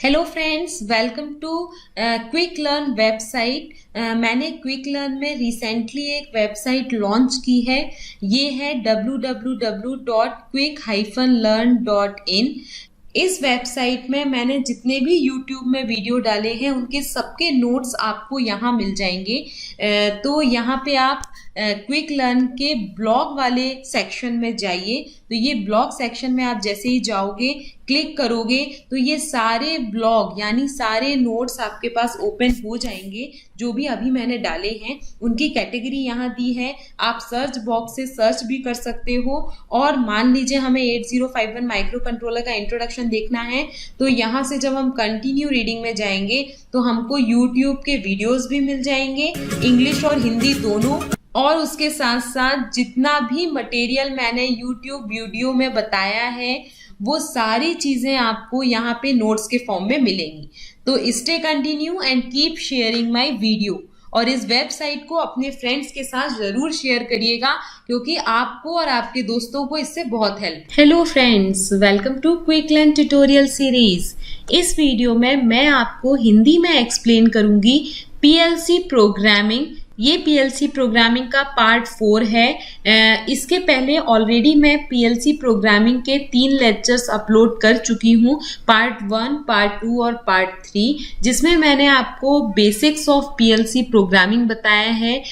Hello friends, welcome to Quick Learn website. मैंने Quick Learn में recently एक website launch की है। ये है www.quick-learn.in। इस वेबसाइट में मैंने जितने भी YouTube में वीडियो डाले हैं उनके सबके नोट्स आपको यहाँ मिल जाएंगे। तो यहाँ पे आप क्विक लर्न के ब्लॉग वाले सेक्शन में जाइए। तो ये ब्लॉग सेक्शन में आप जैसे ही जाओगे, क्लिक करोगे तो ये सारे ब्लॉग यानी सारे नोट्स आपके पास ओपन हो जाएंगे। जो भी अभी मैंने डाले हैं उनकी कैटेगरी यहाँ दी है। आप सर्च बॉक्स से सर्च भी कर सकते हो। और मान लीजिए हमें 8051 माइक्रो कंट्रोलर का इंट्रोडक्शन देखना है तो यहाँ से जब हम कंटिन्यू रीडिंग में जाएंगे तो हमको यूट्यूब के वीडियोस भी मिल जाएंगे, इंग्लिश और हिंदी दोनों। और उसके साथ साथ जितना भी मटेरियल मैंने यूट्यूब वीडियो में बताया है वो सारी चीजें आपको यहाँ पे नोट्स के फॉर्म में मिलेंगी। तो stay continue and keep sharing my video. और इस वेबसाइट को अपने फ्रेंड्स के साथ जरूर शेयर करिएगा क्योंकि आपको और आपके दोस्तों को इससे बहुत help. Hello friends, welcome to Quick Learn tutorial series. इस वीडियो में मैं आपको हिंदी में एक्सप्लेन करूंगी पीएलसी प्रोग्रामिंग। ये पीएलसी प्रोग्रामिंग का पार्ट 4 है। इसके पहले ऑलरेडी मैं पीएलसी प्रोग्रामिंग के 3 लेक्चर्स अपलोड कर चुकी हूँ, पार्ट 1, पार्ट 2 और पार्ट 3, जिसमें मैंने आपको बेसिक्स ऑफ पीएलसी प्रोग्रामिंग बताया है।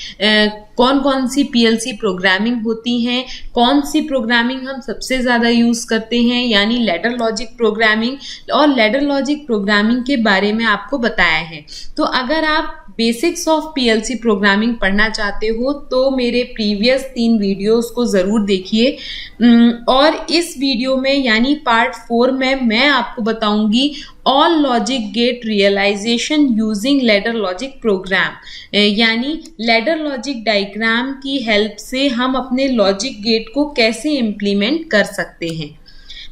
कौन कौन सी पीएलसी प्रोग्रामिंग होती हैं, कौन सी प्रोग्रामिंग हम सबसे ज़्यादा यूज़ करते हैं यानी लैडर लॉजिक प्रोग्रामिंग, और लैडर लॉजिक प्रोग्रामिंग के बारे में आपको बताया है। तो अगर आप बेसिक्स ऑफ पीएलसी प्रोग्रामिंग पढ़ना चाहते हो तो मेरे प्रीवियस 3 वीडियोस को ज़रूर देखिए। और इस वीडियो में यानी पार्ट 4 में मैं आपको बताऊंगी all logic gate realisation using ladder logic program, यानी लैडर लॉजिक डायग्राम की हेल्प से हम अपने लॉजिक गेट को कैसे इम्प्लीमेंट कर सकते हैं।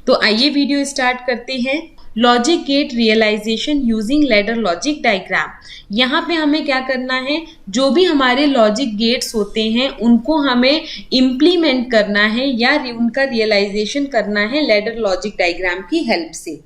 तो आइए वीडियो स्टार्ट करते हैं। Logic gate realisation using ladder logic diagram. यहाँ पे हमें क्या करना है, जो भी हमारे लॉजिक गेट्स होते हैं उनको हमें इम्प्लीमेंट करना है या उनका रियलाइजेशन करना है लैडर लॉजिक डायग्राम की हेल्प से।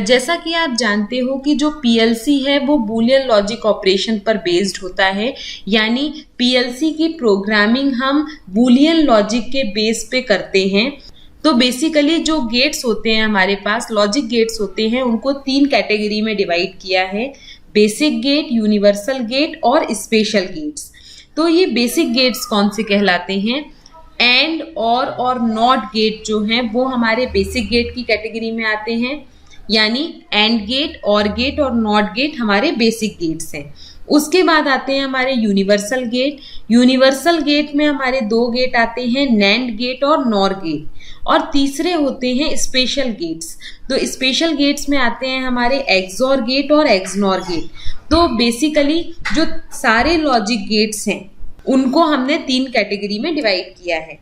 जैसा कि आप जानते हो कि जो पीएलसी है वो बूलियन लॉजिक ऑपरेशन पर बेस्ड होता है, यानी पीएलसी की प्रोग्रामिंग हम बूलियन लॉजिक के बेस पे करते हैं। तो बेसिकली जो गेट्स होते हैं हमारे पास, लॉजिक गेट्स होते हैं, उनको 3 कैटेगरी में डिवाइड किया है, बेसिक गेट, यूनिवर्सल गेट और स्पेशल गेट्स। तो ये बेसिक गेट्स कौन से कहलाते हैं? एंड, और नॉट गेट जो हैं वो हमारे बेसिक गेट की कैटेगरी में आते हैं, यानी एंड गेट, और गेट और नॉट गेट हमारे बेसिक गेट्स हैं। उसके बाद आते हैं हमारे यूनिवर्सल गेट। यूनिवर्सल गेट में हमारे 2 गेट आते हैं, नैंड गेट और नॉर गेट, और तीसरे होते हैं स्पेशल गेट्स। तो स्पेशल गेट्स में आते हैं हमारे एक्सॉर गेट और एक्सनॉर गेट। तो बेसिकली जो सारे लॉजिक गेट्स हैं उनको हमने 3 कैटेगरी में डिवाइड किया है।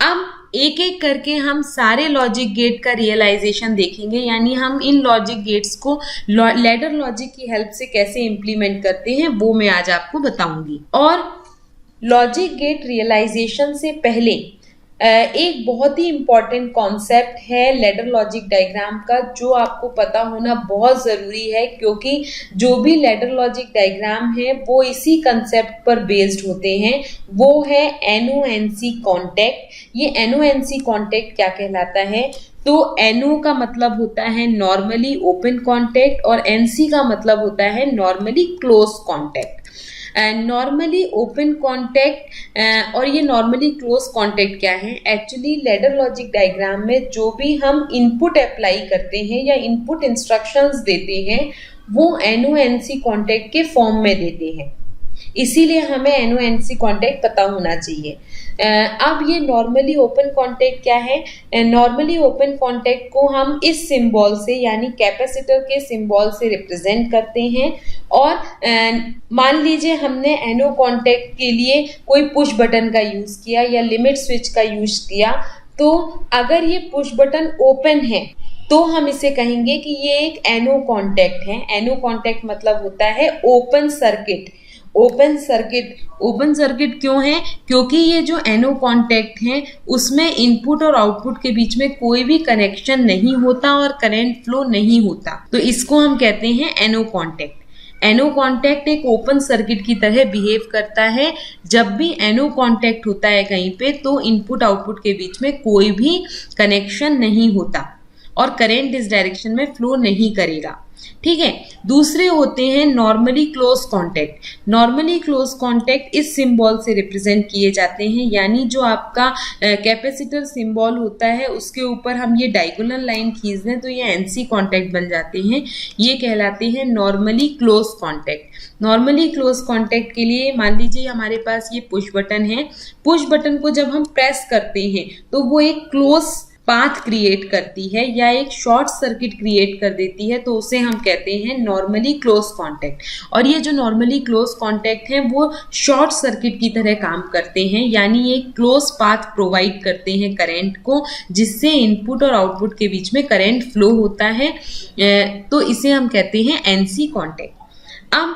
अब एक एक करके हम सारे लॉजिक गेट का रियलाइजेशन देखेंगे, यानी हम इन लॉजिक गेट्स को लैडर लॉजिक की हेल्प से कैसे इम्प्लीमेंट करते हैं वो मैं आज आपको बताऊंगी। और लॉजिक गेट रियलाइजेशन से पहले एक बहुत ही इम्पॉर्टेंट कॉन्सेप्ट है लैडर लॉजिक डायग्राम का, जो आपको पता होना बहुत ज़रूरी है क्योंकि जो भी लैडर लॉजिक डायग्राम है वो इसी कंसेप्ट पर बेस्ड होते हैं। वो है NONC कॉन्टेक्ट। ये NONC कॉन्टेक्ट क्या कहलाता है? तो NO का मतलब होता है नॉर्मली ओपन कॉन्टेक्ट और NC का मतलब होता है normally close contact. Normally open contact और ये नॉर्मली क्लोज कॉन्टेक्ट क्या है? एक्चुअली लैडर लॉजिक डायग्राम में जो भी हम इनपुट अप्लाई करते हैं या इनपुट इंस्ट्रक्शंस देते हैं वो NONC कॉन्टेक्ट के फॉर्म में देते हैं, इसीलिए हमें NONC कॉन्टेक्ट पता होना चाहिए। अब ये नॉर्मली ओपन कॉन्टेक्ट क्या है? नॉर्मली ओपन कॉन्टेक्ट को हम इस सिंबल से यानी कैपेसिटर के सिंबल से रिप्रेजेंट करते हैं। और मान लीजिए हमने NO कॉन्टेक्ट के लिए कोई पुश बटन का यूज़ किया या लिमिट स्विच का यूज़ किया, तो अगर ये पुश बटन ओपन है तो हम इसे कहेंगे कि ये एक NO कॉन्टेक्ट है। NO कॉन्टेक्ट मतलब होता है ओपन सर्किट। ओपन सर्किट क्यों है? क्योंकि ये जो NO कॉन्टैक्ट है उसमें इनपुट और आउटपुट के बीच में कोई भी कनेक्शन नहीं होता और करंट फ्लो नहीं होता, तो इसको हम कहते हैं NO कॉन्टैक्ट। NO कॉन्टैक्ट एक ओपन सर्किट की तरह बिहेव करता है। जब भी NO कॉन्टैक्ट होता है कहीं पे तो इनपुट आउटपुट के बीच में कोई भी कनेक्शन नहीं होता और करंट इस डायरेक्शन में फ्लो नहीं करेगा। ठीक है। दूसरे होते हैं normally close contact. Normally close contact इस सिंबल से रिप्रेजेंट किए जाते हैं, यानी जो आपका कैपेसिटर सिंबल होता है उसके ऊपर हम ये डायगोनल लाइन खींच दें तो ये NC कॉन्टैक्ट बन जाते हैं। ये कहलाते हैं normally close contact. Normally close contact के लिए मान लीजिए हमारे पास ये पुश बटन है। पुश बटन को जब हम प्रेस करते हैं तो वो एक क्लोज पाथ क्रिएट करती है या एक शॉर्ट सर्किट क्रिएट कर देती है, तो उसे हम कहते हैं नॉर्मली क्लोज कॉन्टैक्ट। और ये जो नॉर्मली क्लोज कॉन्टैक्ट है वो शॉर्ट सर्किट की तरह काम करते हैं, यानी एक क्लोज पाथ प्रोवाइड करते हैं करंट को, जिससे इनपुट और आउटपुट के बीच में करंट फ्लो होता है। तो इसे हम कहते हैं NC कॉन्टैक्ट। अब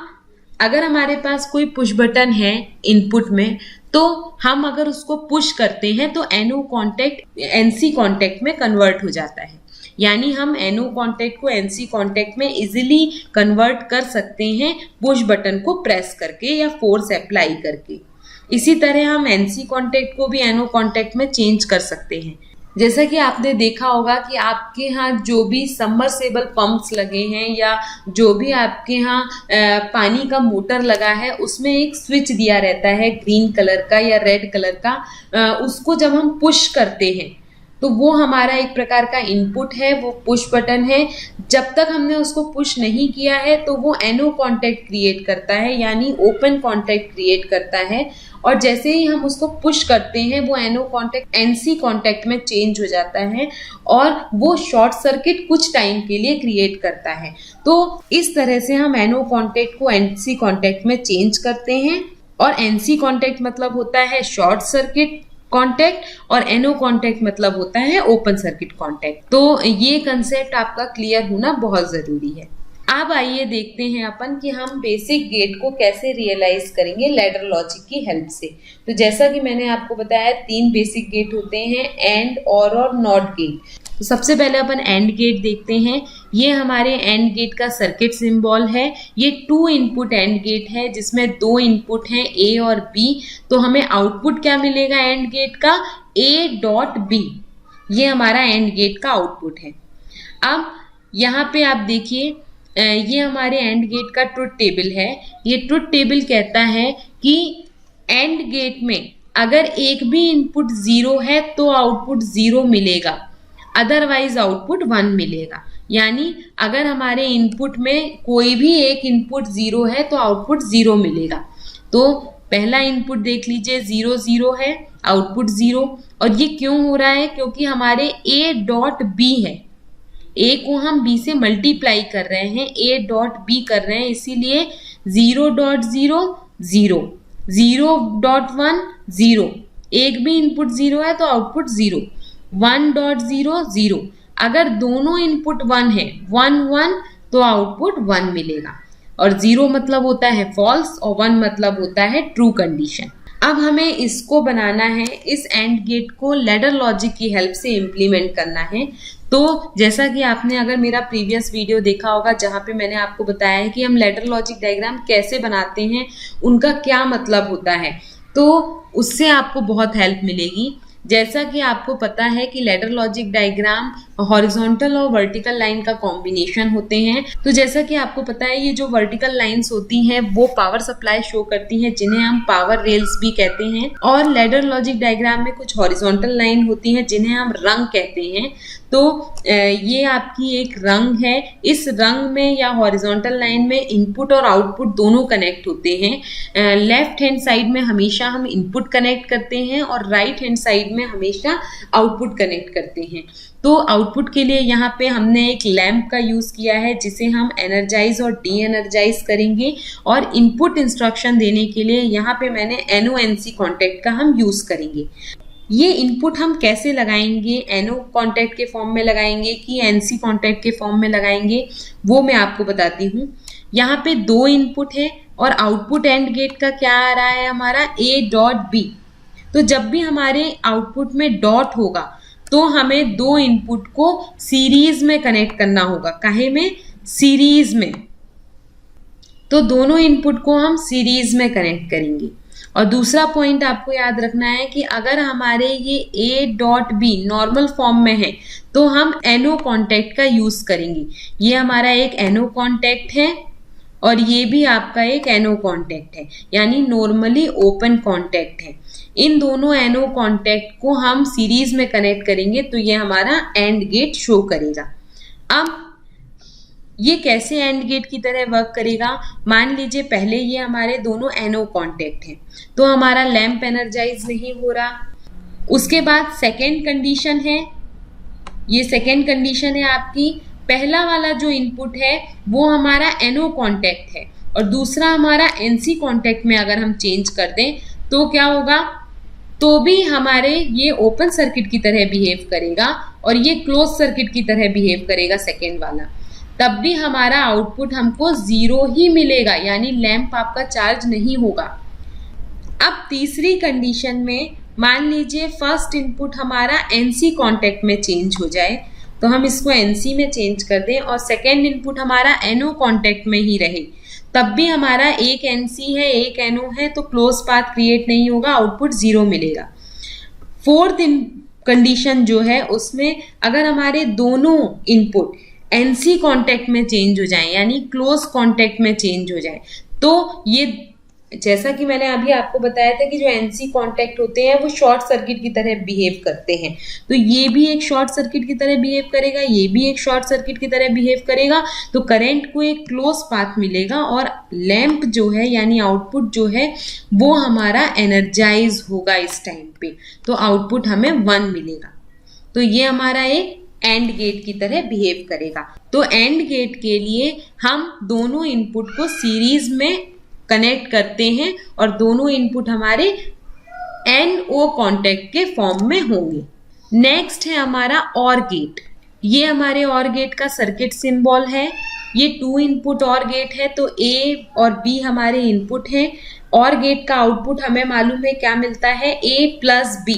अगर हमारे पास कोई पुश बटन है इनपुट में, तो हम अगर उसको पुश करते हैं तो NO कॉन्टैक्ट NC कॉन्टैक्ट में कन्वर्ट हो जाता है, यानी हम NO कॉन्टैक्ट को NC कॉन्टैक्ट में इजीली कन्वर्ट कर सकते हैं पुश बटन को प्रेस करके या फोर्स अप्लाई करके। इसी तरह हम NC कॉन्टैक्ट को भी NO कॉन्टैक्ट में चेंज कर सकते हैं। जैसा कि आपने देखा होगा कि आपके यहाँ जो भी सबमर्सिबल पंप्स लगे हैं या जो भी आपके यहाँ पानी का मोटर लगा है उसमें एक स्विच दिया रहता है ग्रीन कलर का या रेड कलर का। उसको जब हम पुश करते हैं तो वो हमारा एक प्रकार का इनपुट है, वो पुश बटन है। जब तक हमने उसको पुश नहीं किया है तो वो NO कॉन्टैक्ट क्रिएट करता है, यानी ओपन कॉन्टैक्ट क्रिएट करता है। और जैसे ही हम उसको पुश करते हैं वो NO कॉन्टैक्ट NC कॉन्टैक्ट में चेंज हो जाता है और वो शॉर्ट सर्किट कुछ टाइम के लिए क्रिएट करता है। तो इस तरह से हम NO कॉन्टैक्ट को NC कॉन्टैक्ट में चेंज करते हैं। और NC कॉन्टैक्ट मतलब होता है शॉर्ट सर्किट कॉन्टैक्ट और NO कॉन्टैक्ट मतलब होता है ओपन सर्किट कॉन्टैक्ट। तो ये कंसेप्ट आपका क्लियर होना बहुत जरूरी है। अब आइए देखते हैं अपन कि हम बेसिक गेट को कैसे रियलाइज करेंगे लैडर लॉजिक की हेल्प से। तो जैसा कि मैंने आपको बताया 3 बेसिक गेट होते हैं, एंड, और नॉट गेट। तो सबसे पहले अपन एंड गेट देखते हैं। ये हमारे एंड गेट का सर्किट सिंबल है। ये 2 इनपुट एंड गेट है जिसमें 2 इनपुट हैं A और B। तो हमें आउटपुट क्या मिलेगा एंड गेट का? A.B। ये हमारा एंड गेट का आउटपुट है। अब यहाँ पे आप देखिए ये हमारे एंड गेट का ट्रुथ टेबल है। ये ट्रुथ टेबल कहता है कि एंड गेट में अगर एक भी इनपुट 0 है तो आउटपुट 0 मिलेगा, अदरवाइज आउटपुट 1 मिलेगा। यानी अगर हमारे इनपुट में कोई भी एक इनपुट 0 है तो आउटपुट 0 मिलेगा। तो पहला इनपुट देख लीजिए 0 0 है, आउटपुट 0। और ये क्यों हो रहा है? क्योंकि हमारे A.B है, A को हम B से मल्टीप्लाई कर रहे हैं, A.B कर रहे हैं, इसीलिए 0.0 0, 0.1 0। एक भी इनपुट 0 है तो आउटपुट 0, 1.0 0। अगर दोनों इनपुट 1 है, 1 1, तो आउटपुट 1 मिलेगा। और 0 मतलब होता है फॉल्स और 1 मतलब होता है ट्रू कंडीशन। अब हमें इसको बनाना है, इस एंड गेट को लैडर लॉजिक की हेल्प से इम्प्लीमेंट करना है। तो जैसा कि आपने अगर मेरा प्रीवियस वीडियो देखा होगा जहाँ पे मैंने आपको बताया है कि हम लैडर लॉजिक डायग्राम कैसे बनाते हैं, उनका क्या मतलब होता है, तो उससे आपको बहुत हेल्प मिलेगी। जैसा कि आपको पता है कि लैडर लॉजिक डायग्राम हॉरिजॉन्टल और वर्टिकल लाइन का कॉम्बिनेशन होते हैं। तो जैसा कि आपको पता है ये जो वर्टिकल लाइंस होती हैं वो पावर सप्लाई शो करती हैं, जिन्हें हम पावर रेल्स भी कहते हैं। और लैडर लॉजिक डायग्राम में कुछ हॉरिजॉन्टल लाइन होती हैं जिन्हें हम रंग कहते हैं। तो ये आपकी एक रंग है। इस रंग में या हॉरिजॉन्टल लाइन में इनपुट और आउटपुट दोनों कनेक्ट होते हैं। लेफ्ट हैंड साइड में हमेशा हम इनपुट कनेक्ट करते हैं और राइट हैंड साइड में हमेशा आउटपुट कनेक्ट करते हैं। तो आउटपुट के लिए यहाँ पे हमने एक लैंप का यूज़ किया है जिसे हम एनर्जाइज और डी एनर्जाइज करेंगे। और इनपुट इंस्ट्रक्शन देने के लिए यहाँ पे मैंने NO-NC कॉन्टैक्ट का हम यूज़ करेंगे। ये इनपुट हम कैसे लगाएंगे, NO कॉन्टैक्ट के फॉर्म में लगाएंगे कि NC कॉन्टैक्ट के फॉर्म में लगाएंगे, वो मैं आपको बताती हूँ। यहाँ पे 2 इनपुट है और आउटपुट एंड गेट का क्या आ रहा है हमारा A.B। तो जब भी हमारे आउटपुट में डॉट होगा तो हमें दो इनपुट को सीरीज में कनेक्ट करना होगा। काहे में? सीरीज में। तो दोनों इनपुट को हम सीरीज में कनेक्ट करेंगे। और दूसरा पॉइंट आपको याद रखना है कि अगर हमारे ये A.B नॉर्मल फॉर्म में है तो हम NO कॉन्टैक्ट का यूज करेंगे। ये हमारा एक NO कॉन्टैक्ट है और ये भी आपका एक NO कॉन्टैक्ट है, यानी नॉर्मली ओपन कॉन्टैक्ट है। इन दोनों NO कॉन्टैक्ट को हम सीरीज में कनेक्ट करेंगे तो ये हमारा एंड गेट शो करेगा। अब ये कैसे एंड गेट की तरह वर्क करेगा? मान लीजिए पहले ये हमारे दोनों NO कॉन्टैक्ट हैं तो हमारा लैंप एनर्जाइज नहीं हो रहा। उसके बाद सेकेंड कंडीशन है, ये सेकेंड कंडीशन है आपकी, पहला वाला जो इनपुट है वो हमारा NO कॉन्टैक्ट है और दूसरा हमारा NC कॉन्टैक्ट में अगर हम चेंज कर दें तो क्या होगा? तो भी हमारे ये ओपन सर्किट की तरह बिहेव करेगा और ये क्लोज सर्किट की तरह बिहेव करेगा सेकेंड वाला। तब भी हमारा आउटपुट हमको 0 ही मिलेगा, यानी लैंप आपका चार्ज नहीं होगा। अब तीसरी कंडीशन में मान लीजिए फर्स्ट इनपुट हमारा NC कॉन्टैक्ट में चेंज हो जाए, तो हम इसको NC में चेंज कर दें और सेकेंड इनपुट हमारा NO कॉन्टैक्ट में ही रहे, तब भी हमारा एक NC है एक NO है तो क्लोज पाथ क्रिएट नहीं होगा, आउटपुट 0 मिलेगा। फोर्थ कंडीशन जो है उसमें अगर हमारे दोनों इनपुट NC कॉन्टैक्ट में चेंज हो जाए यानी क्लोज कॉन्टैक्ट में चेंज हो जाए, तो ये जैसा कि मैंने अभी आपको बताया था कि जो NC कॉन्टैक्ट होते हैं वो शॉर्ट सर्किट की तरह बिहेव करते हैं, तो ये भी एक शॉर्ट सर्किट की तरह बिहेव करेगा, ये भी एक शॉर्ट सर्किट की तरह बिहेव करेगा। तो करंट को एक क्लोज पाथ मिलेगा और लैंप जो है यानी आउटपुट जो है वो हमारा एनर्जाइज होगा इस टाइम पे, तो आउटपुट हमें 1 मिलेगा। तो ये हमारा एक एंड गेट की तरह बिहेव करेगा। तो एंड गेट के लिए हम दोनों इनपुट को सीरीज में कनेक्ट करते हैं और दोनों इनपुट हमारे NO कॉन्टैक्ट के फॉर्म में होंगे। नेक्स्ट है हमारा OR गेट। ये हमारे OR गेट का सर्किट सिंबल है। ये 2 इनपुट OR गेट है, तो A और B हमारे इनपुट हैं। OR गेट का आउटपुट हमें मालूम है क्या मिलता है, A+B।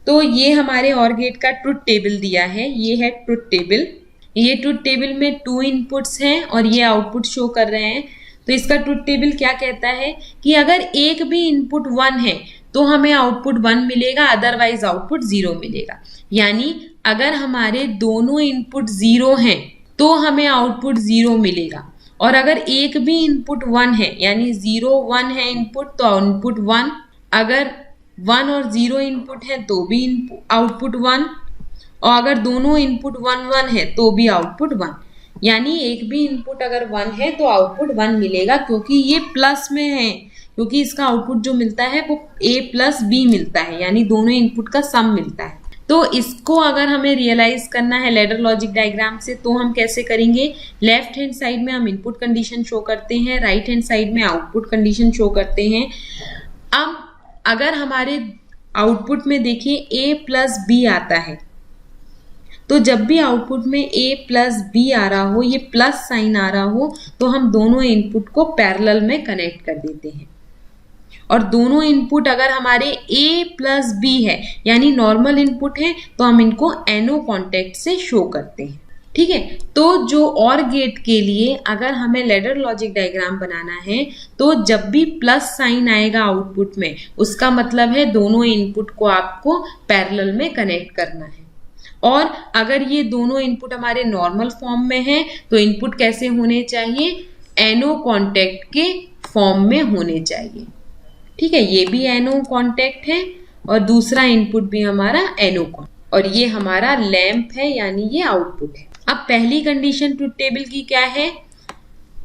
तो ये हमारे OR गेट का ट्रुथ टेबल दिया है, ये है ट्रुथ टेबल। ये ट्रुथ टेबल में 2 इनपुट्स हैं और ये आउटपुट शो कर रहे हैं। तो इसका ट्रुथ टेबल क्या कहता है कि अगर एक भी इनपुट 1 है तो हमें आउटपुट 1 मिलेगा, अदरवाइज आउटपुट 0 मिलेगा। यानी अगर हमारे दोनों इनपुट 0 हैं तो हमें आउटपुट 0 मिलेगा, और अगर एक भी इनपुट 1 है यानी 0 1 है इनपुट तो आउटपुट 1, अगर 1 और 0 इनपुट है तो भी आउटपुट 1, और अगर दोनों इनपुट 1 1 है तो भी आउटपुट 1। यानी एक भी इनपुट अगर 1 है तो आउटपुट 1 मिलेगा, क्योंकि ये प्लस में है, क्योंकि इसका आउटपुट जो मिलता है वो A+B मिलता है, यानी दोनों इनपुट का सम मिलता है। तो इसको अगर हमें रियलाइज करना है लैडर लॉजिक डायग्राम से तो हम कैसे करेंगे? लेफ्ट हैंड साइड में हम इनपुट कंडीशन शो करते हैं, राइट हैंड साइड में आउटपुट कंडीशन शो करते हैं। अब अगर हमारे आउटपुट में देखिए A+B आता है, तो जब भी आउटपुट में A+B आ रहा हो, ये प्लस साइन आ रहा हो, तो हम दोनों इनपुट को पैरेलल में कनेक्ट कर देते हैं। और दोनों इनपुट अगर हमारे A+B है यानी नॉर्मल इनपुट है तो हम इनको NO कॉन्टैक्ट से शो करते हैं। ठीक है, तो जो OR गेट के लिए अगर हमें लैडर लॉजिक डायग्राम बनाना है तो जब भी प्लस साइन आएगा आउटपुट में, उसका मतलब है दोनों इनपुट को आपको पैरेलल में कनेक्ट करना है। और अगर ये दोनों इनपुट हमारे नॉर्मल फॉर्म में हैं तो इनपुट कैसे होने चाहिए? NO कॉन्टैक्ट के फॉर्म में होने चाहिए। ठीक है, ये भी NO कॉन्टैक्ट है और दूसरा इनपुट भी हमारा NO कॉन्टैक्ट, और ये हमारा लैंप है यानी ये आउटपुट है। अब पहली कंडीशन ट्रुथ टेबल की क्या है?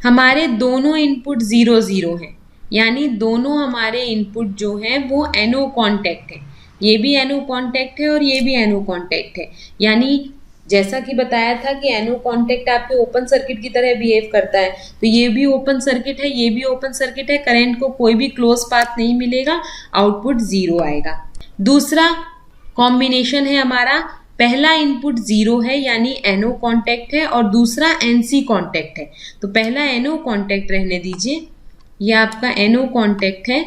हमारे दोनों इनपुट 0 0 हैं, यानी दोनों हमारे इनपुट जो हैं वो NO कॉन्टैक्ट है। ये भी NO कॉन्टैक्ट है और ये भी NO कॉन्टैक्ट है, यानी जैसा कि बताया था कि NO कॉन्टैक्ट आपके ओपन सर्किट की तरह बिहेव करता है, तो ये भी ओपन सर्किट है, ये भी ओपन सर्किट है, करंट को कोई भी क्लोज पाथ नहीं मिलेगा, आउटपुट 0 आएगा। दूसरा कॉम्बिनेशन है हमारा, पहला इनपुट 0 है यानी NO कॉन्टैक्ट है और दूसरा NC कॉन्टैक्ट है। तो पहला NO कॉन्टैक्ट रहने दीजिए ये आपका NO कॉन्टैक्ट है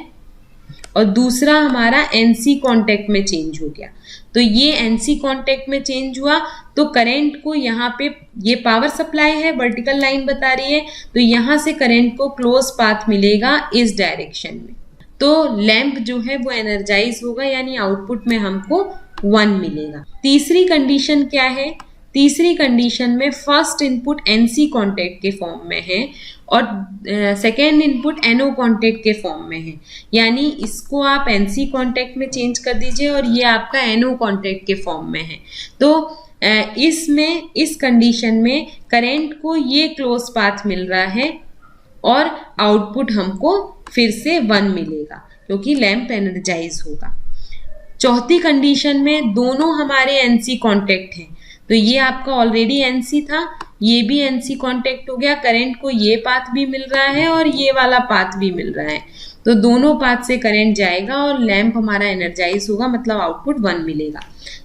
और दूसरा हमारा NC कॉन्टैक्ट में चेंज हो गया। तो ये NC कॉन्टैक्ट में चेंज हुआ तो करंट को यहाँ पे, ये पावर सप्लाई है, वर्टिकल लाइन बता रही है, तो यहाँ से करंट को क्लोज पाथ मिलेगा इस डायरेक्शन में। तो लैंप जो है वो एनर्जाइज होगा, यानी आउटपुट में हमको 1 मिलेगा। तीसरी कंडीशन क्या है? तीसरी कंडीशन में फर्स्ट इनपुट NC कॉन्टैक्ट के फॉर्म में है और सेकेंड इनपुट NO कॉन्टैक्ट के फॉर्म में है, यानी इसको आप NC कॉन्टैक्ट में चेंज कर दीजिए और ये आपका NO कॉन्टैक्ट के फॉर्म में है। तो इसमें, इस कंडीशन में करंट को ये क्लोज पाथ मिल रहा है और आउटपुट हमको फिर से 1 मिलेगा क्योंकि लैंप एनर्जाइज होगा। चौथी कंडीशन में दोनों हमारे NC कॉन्टैक्ट हैं, तो ये आपका ऑलरेडी NC था, ये भी NC कॉन्टैक्ट हो गया, करंट को ये पाथ भी मिल रहा है और ये वाला पाथ भी मिल रहा है, तो दोनों पाथ से करंट जाएगा और लैंप हमारा एनर्जाइज होगा, मतलब आउटपुट 1 मिलेगा।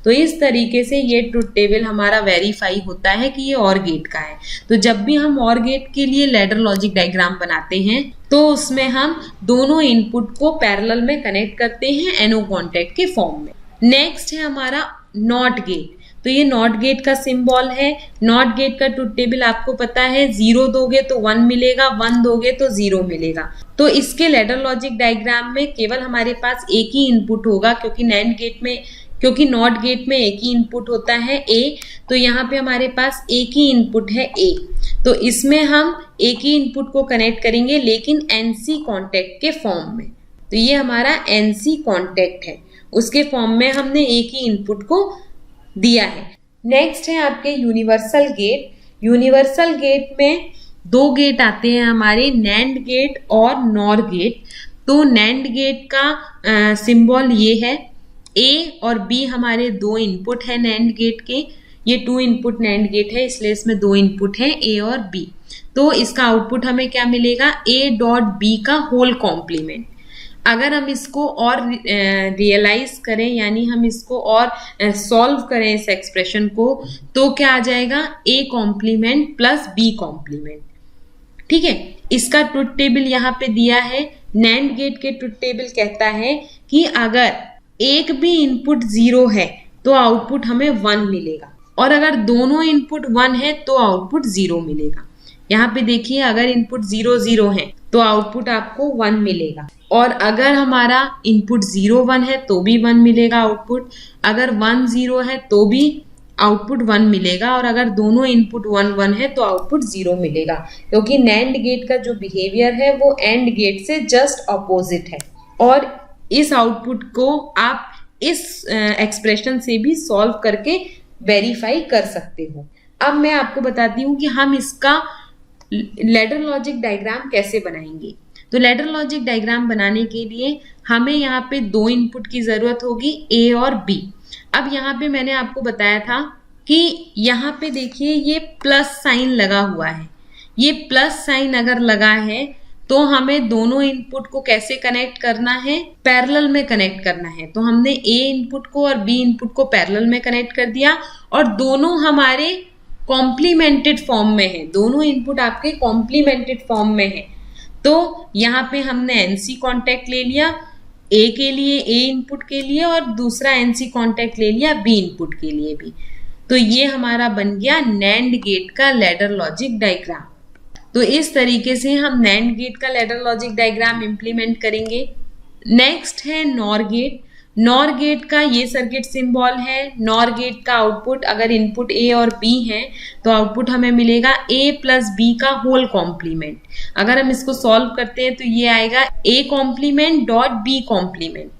तो इस तरीके से ये ट्रुथ टेबल हमारा वेरीफाई होता है कि ये OR गेट का है। तो जब भी हम OR गेट के लिए लैडर लॉजिक डायग्राम बनाते हैं तो उसमें हम दोनों इनपुट को पैरेलल में कनेक्ट करते हैं NO कॉन्टैक्ट के फॉर्म में। नेक्स्ट है हमारा नॉट गेट। तो ये नॉट गेट का सिंबल है। नॉट गेट का ट्रुथ टेबल आपको पता है, 0 दोगे तो 1 मिलेगा, 1 दोगे तो 0 मिलेगा। तो इसके लैडर लॉजिक डायग्राम में केवल हमारे पास एक ही इनपुट होगा, क्योंकि नॉट गेट में एक ही इनपुट होता है A, तो यहाँ पे हमारे पास एक ही इनपुट है A। तो इसमें हम एक ही इनपुट को कनेक्ट करेंगे लेकिन NC कॉन्टैक्ट के फॉर्म में। तो ये हमारा NC कॉन्टैक्ट है, उसके फॉर्म में हमने एक ही इनपुट को दिया है। नेक्स्ट है आपके यूनिवर्सल गेट। यूनिवर्सल गेट में 2 गेट आते हैं हमारे, नैंड गेट और नॉर गेट। तो नैंड गेट का सिंबल ये है, A और B हमारे 2 इनपुट है नैंड गेट के। ये 2 इनपुट नैंड गेट है, इसलिए इसमें 2 इनपुट है A और B। तो इसका आउटपुट हमें क्या मिलेगा? A.B का होल कॉम्प्लीमेंट। अगर हम इसको और रियलाइज करें, यानी हम इसको और सॉल्व करें इस एक्सप्रेशन को, तो क्या आ जाएगा? A complement plus B complement. ठीक है, इसका ट्रुथ टेबल यहाँ पे दिया है। नैंड गेट के ट्रुथ टेबल कहता है कि अगर एक भी इनपुट 0 है तो आउटपुट हमें 1 मिलेगा, और अगर दोनों इनपुट 1 है तो आउटपुट 0 मिलेगा। यहाँ पे देखिए, अगर इनपुट 0 0 है तो आउटपुट आपको 1 मिलेगा, और अगर हमारा इनपुट 0 1 है तो भी 1 मिलेगा आउटपुट, अगर 1 0 है तो भी आउटपुट 1 मिलेगा, और अगर दोनों इनपुट 1 1 है तो आउटपुट 0 मिलेगा। क्योंकि नैंड गेट का जो बिहेवियर है वो एंड गेट से जस्ट अपोजिट है, और इस आउटपुट को आप इस एक्सप्रेशन से भी सॉल्व करके वेरीफाई कर सकते हो। अब मैं आपको बताती हूँ कि हम इसका लैडर लॉजिक डायग्राम कैसे बनाएंगे। तो लैडर लॉजिक डायग्राम बनाने के लिए हमें यहाँ पे 2 इनपुट की जरूरत होगी, A और B। अब यहाँ पे मैंने आपको बताया था कि यहाँ पे देखिए ये प्लस साइन लगा हुआ है। ये प्लस साइन अगर लगा है तो हमें दोनों इनपुट को कैसे कनेक्ट करना है? पैरेलल में कनेक्ट करना है। तो हमने A इनपुट को और B इनपुट को पैरेलल में कनेक्ट कर दिया, और दोनों हमारे कॉम्प्लीमेंटेड फॉर्म में है। दोनों इनपुट आपके कॉम्प्लीमेंटेड फॉर्म में है। तो यहाँ पे हमने NC कॉन्टैक्ट ले लिया A के लिए, A इनपुट के लिए, और दूसरा NC कॉन्टैक्ट ले लिया B इनपुट के लिए भी। तो ये हमारा बन गया नैंड गेट का लैडर लॉजिक डायग्राम। तो इस तरीके से हम नैंड गेट का लैडर लॉजिक डायग्राम इम्प्लीमेंट करेंगे। नेक्स्ट है नॉर गेट। नॉर गेट का ये सर्किट सिंबल है। नॉर गेट का आउटपुट, अगर इनपुट A और B है तो आउटपुट हमें मिलेगा A प्लस B का होल कॉम्प्लीमेंट। अगर हम इसको सॉल्व करते हैं तो ये आएगा A complement dot B complement.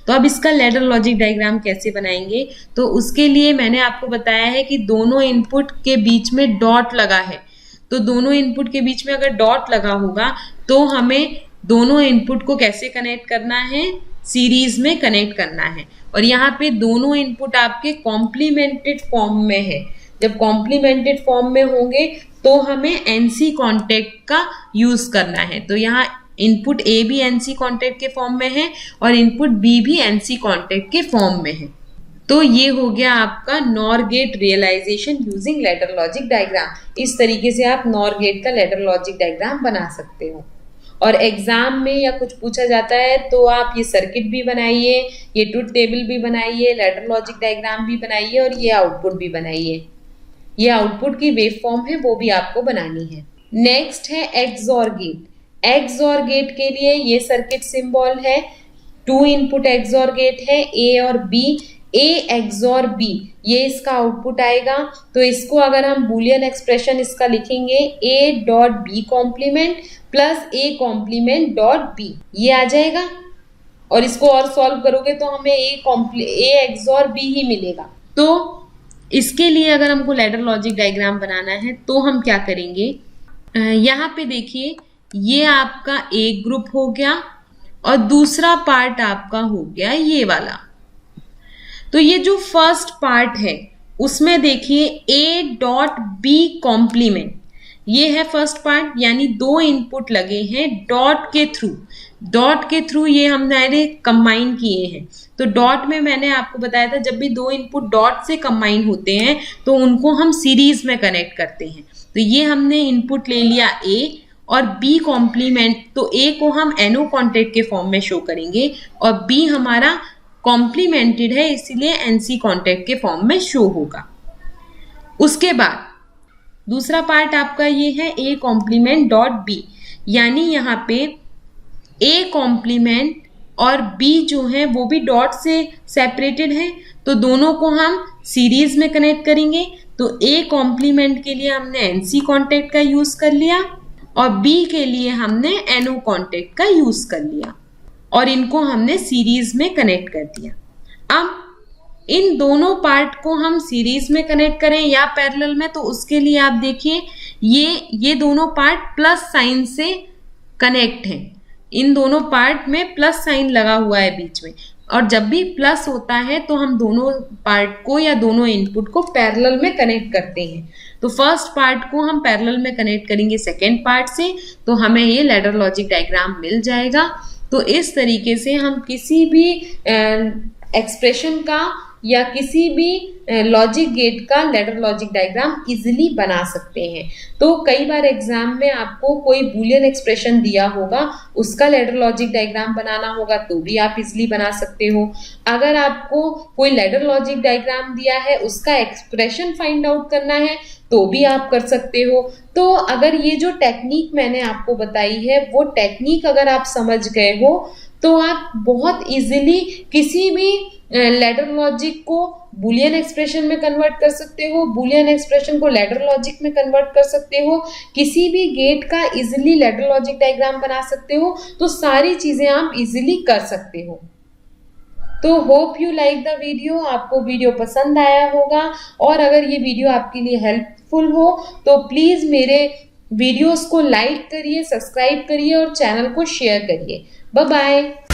तो अब इसका लैडर लॉजिक डायग्राम कैसे बनाएंगे? तो उसके लिए मैंने आपको बताया है कि दोनों इनपुट के बीच में डॉट लगा है। तो दोनों इनपुट के बीच में अगर डॉट लगा होगा तो हमें दोनों इनपुट को कैसे कनेक्ट करना है? सीरीज में कनेक्ट करना है। और यहाँ पे दोनों इनपुट आपके कॉम्प्लीमेंटेड फॉर्म में है। जब कॉम्प्लीमेंटेड फॉर्म में होंगे तो हमें NC कॉन्टैक्ट का यूज करना है। तो यहाँ इनपुट A भी NC कॉन्टैक्ट के फॉर्म में है और इनपुट B भी NC कॉन्टैक्ट के फॉर्म में है। तो ये हो गया आपका NOR gate realisation using ladder logic diagram. इस तरीके से आप नॉर गेट का लैडर लॉजिक डायग्राम बना सकते हो। और एग्जाम में या कुछ पूछा जाता है तो आप ये सर्किट भी बनाइए, ये ट्रुथ टेबल भी बनाइए, लैडर लॉजिक डायग्राम भी बनाइए और ये आउटपुट भी बनाइए। ये आउटपुट की वेव फॉर्म है, वो भी आपको बनानी है। नेक्स्ट है एक्सऑर गेट। एक्सऑर गेट के लिए ये सर्किट सिंबल है, 2 इनपुट एक्सऑर गेट है, ए और बी। ए एक्सऑर बी ये इसका आउटपुट आएगा। तो इसको अगर हम बूलियन एक्सप्रेशन इसका लिखेंगे, A dot B complement plus A complement dot B, ये आ जाएगा। और इसको और सॉल्व करोगे तो हमें ए एक्सऑर बी ही मिलेगा। तो इसके लिए अगर हमको लैडर लॉजिक डायग्राम बनाना है तो हम क्या करेंगे, यहाँ पे देखिए ये आपका एक ग्रुप हो गया और दूसरा पार्ट आपका हो गया ये वाला। तो ये जो फर्स्ट पार्ट है उसमें देखिए ए डॉट बी कॉम्प्लीमेंट, ये है फर्स्ट पार्ट, यानी 2 इनपुट लगे हैं डॉट के थ्रू। डॉट के थ्रू ये हमने कंबाइन किए हैं। तो डॉट में मैंने आपको बताया था जब भी 2 इनपुट डॉट से कंबाइन होते हैं तो उनको हम सीरीज में कनेक्ट करते हैं। तो ये हमने इनपुट ले लिया ए और बी कॉम्प्लीमेंट, तो ए को हम एनो कॉन्टेक्ट के फॉर्म में शो करेंगे और बी हमारा कॉम्प्लीमेंटेड है इसलिए एनसी कॉन्टेक्ट के फॉर्म में शो होगा। उसके बाद दूसरा पार्ट आपका ये है ए कॉम्प्लीमेंट डॉट बी, यानी यहाँ पे ए कॉम्प्लीमेंट और बी जो है वो भी डॉट से सेपरेटेड है, तो दोनों को हम सीरीज में कनेक्ट करेंगे। तो ए कॉम्प्लीमेंट के लिए हमने एनसी कॉन्टेक्ट का यूज कर लिया और बी के लिए हमने एनओ कॉन्टेक्ट का यूज कर लिया और इनको हमने सीरीज में कनेक्ट कर दिया। अब इन दोनों पार्ट को हम सीरीज में कनेक्ट करें या पैरेलल में, तो उसके लिए आप देखिए ये दोनों पार्ट प्लस साइन से कनेक्ट हैं। इन दोनों पार्ट में प्लस साइन लगा हुआ है बीच में, और जब भी प्लस होता है तो हम दोनों पार्ट को या दोनों इनपुट को पैरेलल में कनेक्ट करते हैं। तो फर्स्ट पार्ट को हम पैरेलल में कनेक्ट करेंगे सेकेंड पार्ट से, तो हमें ये लैडर लॉजिक डायग्राम मिल जाएगा। तो इस तरीके से हम किसी भी एक्सप्रेशन का या किसी भी लॉजिक गेट का लैडर लॉजिक डायग्राम इजीली बना सकते हैं। तो कई बार एग्जाम में आपको कोई बूलियन एक्सप्रेशन दिया होगा, उसका लैडर लॉजिक डायग्राम बनाना होगा तो भी आप इजीली बना सकते हो। अगर आपको कोई लैडर लॉजिक डायग्राम दिया है, उसका एक्सप्रेशन फाइंड आउट करना है तो भी आप कर सकते हो। तो अगर ये जो टेक्निक मैंने आपको बताई है वो टेक्निक अगर आप समझ गए हो तो आप बहुत इजीली किसी भी लैडर लॉजिक को बूलियन एक्सप्रेशन में कन्वर्ट कर सकते हो, बूलियन एक्सप्रेशन को लैडर लॉजिक में कन्वर्ट कर सकते हो, किसी भी गेट का इजीली लैडर लॉजिक डायग्राम बना सकते हो। तो सारी चीजें आप इजीली कर सकते हो। तो hope you like the video, आपको वीडियो पसंद आया होगा, और अगर ये वीडियो आपके लिए हेल्पफुल हो तो प्लीज मेरे वीडियोस को लाइक करिए, सब्सक्राइब करिए और चैनल को शेयर करिए। Bye bye.